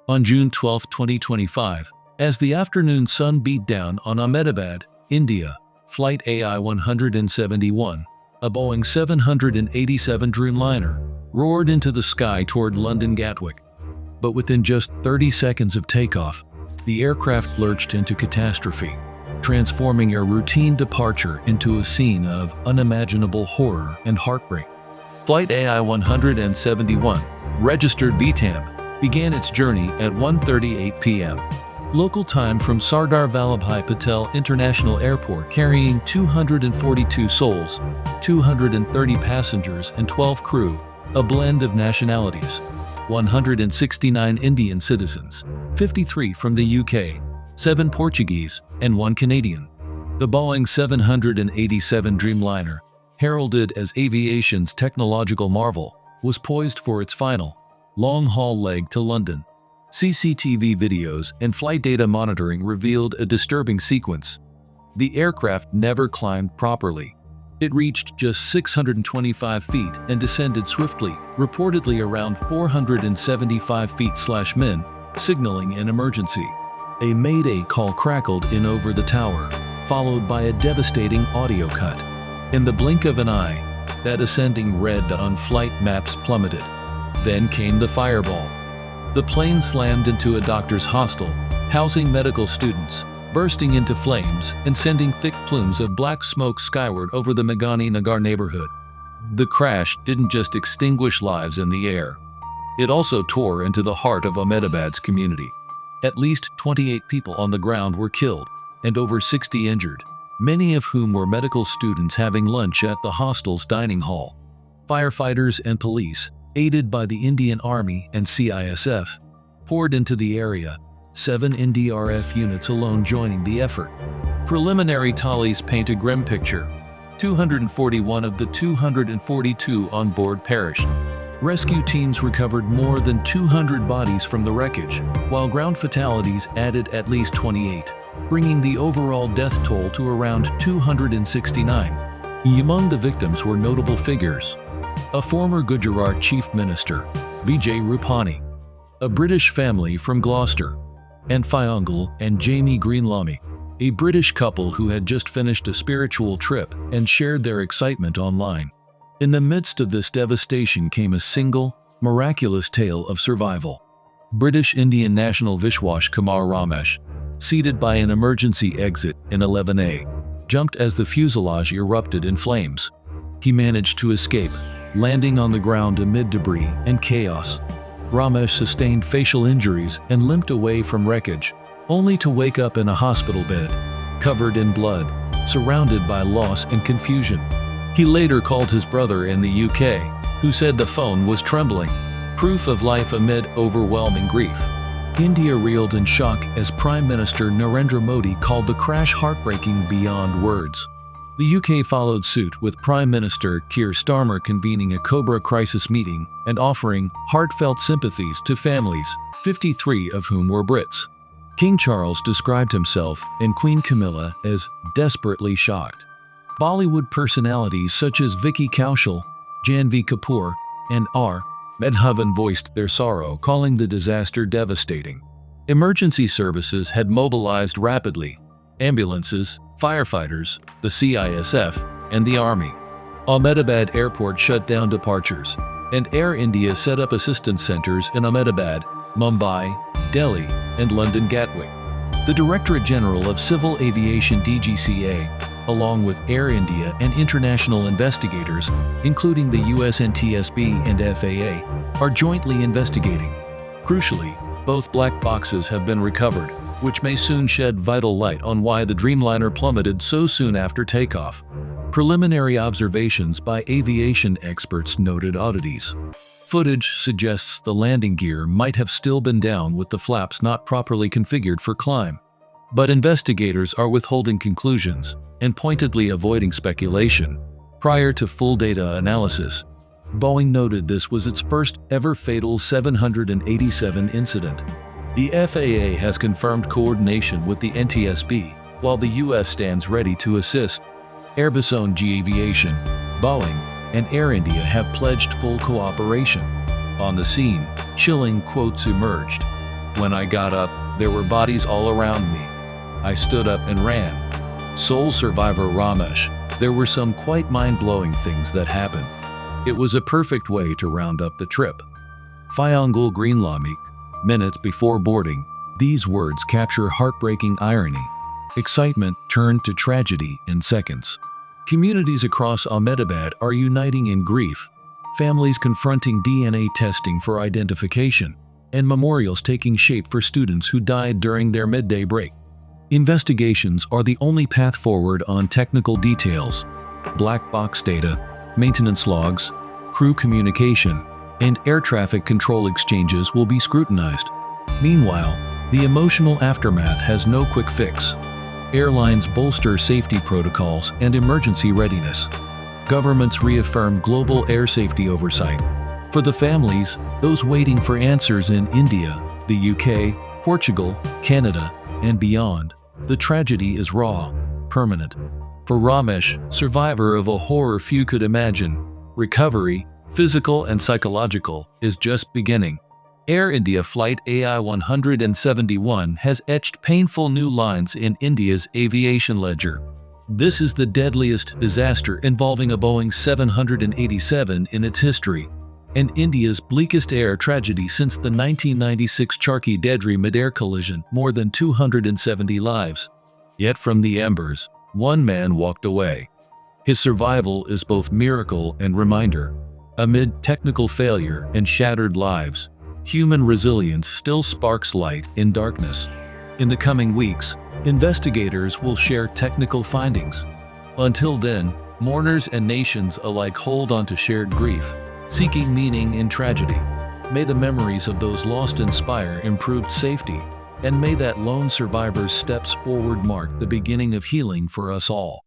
On June 12, 2025, as the afternoon sun beat down on Ahmedabad, India, Flight AI171, a Boeing 787 Dreamliner, roared into the sky toward London Gatwick. But within just 30 seconds of takeoff, the aircraft lurched into catastrophe, transforming a routine departure into a scene of unimaginable horror and heartbreak. Flight AI171, registered VT-ANB, began its journey at 1:38 p.m. local time from Sardar Vallabhbhai Patel International Airport, carrying 242 souls, 230 passengers and 12 crew, a blend of nationalities, 169 Indian citizens, 53 from the UK, 7 Portuguese, and 1 Canadian. The Boeing 787 Dreamliner, heralded as aviation's technological marvel, was poised for its final, long-haul leg to London. CCTV videos and flight data monitoring revealed a disturbing sequence. The aircraft never climbed properly. It reached just 625 feet and descended swiftly, reportedly around 475 feet/min, signaling an emergency. A mayday call crackled in over the tower, followed by a devastating audio cut. In the blink of an eye, that ascending red on flight maps plummeted. Then came the fireball. The plane slammed into a doctor's hostel, housing medical students, bursting into flames and sending thick plumes of black smoke skyward over the Meghani Nagar neighborhood. The crash didn't just extinguish lives in the air. It also tore into the heart of Ahmedabad's community. At least 28 people on the ground were killed, and over 60 injured, many of whom were medical students having lunch at the hostel's dining hall. Firefighters and police, aided by the Indian Army and CISF, poured into the area, 7 NDRF units alone joining the effort. Preliminary tallies paint a grim picture. 241 of the 242 on board perished. Rescue teams recovered more than 200 bodies from the wreckage, while ground fatalities added at least 28, bringing the overall death toll to around 269. Among the victims were notable figures: a former Gujarat Chief Minister, Vijay Rupani, a British family from Gloucester, and Fiongal and Jamie Greenlamy, a British couple who had just finished a spiritual trip and shared their excitement online. In the midst of this devastation came a single, miraculous tale of survival. British-Indian national Vishwash Kumar Ramesh, seated by an emergency exit in 11A, jumped as the fuselage erupted in flames. He managed to escape, landing on the ground amid debris and chaos. Ramesh sustained facial injuries and limped away from wreckage, only to wake up in a hospital bed, covered in blood, surrounded by loss and confusion. He later called his brother in the UK, who said the phone was trembling, proof of life amid overwhelming grief. India reeled in shock as Prime Minister Narendra Modi called the crash heartbreaking beyond words. The UK followed suit, with Prime Minister Keir Starmer convening a Cobra crisis meeting and offering heartfelt sympathies to families, 53 of whom were Brits. King Charles described himself and Queen Camilla as desperately shocked. Bollywood personalities such as Vicky Kaushal, Janhvi Kapoor, and R. Madhavan voiced their sorrow, calling the disaster devastating. Emergency services had mobilized rapidly: ambulances, firefighters, the CISF, and the Army. Ahmedabad Airport shut down departures, and Air India set up assistance centers in Ahmedabad, Mumbai, Delhi, and London Gatwick. The Directorate General of Civil Aviation (DGCA), along with Air India and international investigators, including the US NTSB and FAA, are jointly investigating. Crucially, both black boxes have been recovered, which may soon shed vital light on why the Dreamliner plummeted so soon after takeoff. Preliminary observations by aviation experts noted oddities. Footage suggests the landing gear might have still been down, with the flaps not properly configured for climb. But investigators are withholding conclusions and pointedly avoiding speculation. Prior to full data analysis, Boeing noted this was its first ever fatal 787 incident. The FAA has confirmed coordination with the NTSB, while the US stands ready to assist. Airbus-owned Aviation, Boeing, and Air India have pledged full cooperation. On the scene, chilling quotes emerged. When I got up, there were bodies all around me. I stood up and ran. Sole survivor Ramesh, there were some quite mind-blowing things that happened. It was a perfect way to round up the trip. Fayangul Greenlamik, minutes before boarding, these words capture heartbreaking irony. Excitement turned to tragedy in seconds. Communities across Ahmedabad are uniting in grief, families confronting DNA testing for identification, and memorials taking shape for students who died during their midday break. Investigations are the only path forward on technical details. Black box data, maintenance logs, crew communication, and air traffic control exchanges will be scrutinized. Meanwhile, the emotional aftermath has no quick fix. Airlines bolster safety protocols and emergency readiness. Governments reaffirm global air safety oversight. For the families, those waiting for answers in India, the UK, Portugal, Canada, and beyond, the tragedy is raw, permanent. For Ramesh, survivor of a horror few could imagine, recovery, physical and psychological, is just beginning. Air India Flight AI171 has etched painful new lines in India's aviation ledger. This is the deadliest disaster involving a Boeing 787 in its history, and India's bleakest air tragedy since the 1996 Charki-Dedri mid-air collision, more than 270 lives. Yet from the embers, one man walked away. His survival is both miracle and reminder. Amid technical failure and shattered lives, human resilience still sparks light in darkness. In the coming weeks, investigators will share technical findings. Until then, mourners and nations alike hold on to shared grief, seeking meaning in tragedy. May the memories of those lost inspire improved safety, and may that lone survivor's steps forward mark the beginning of healing for us all.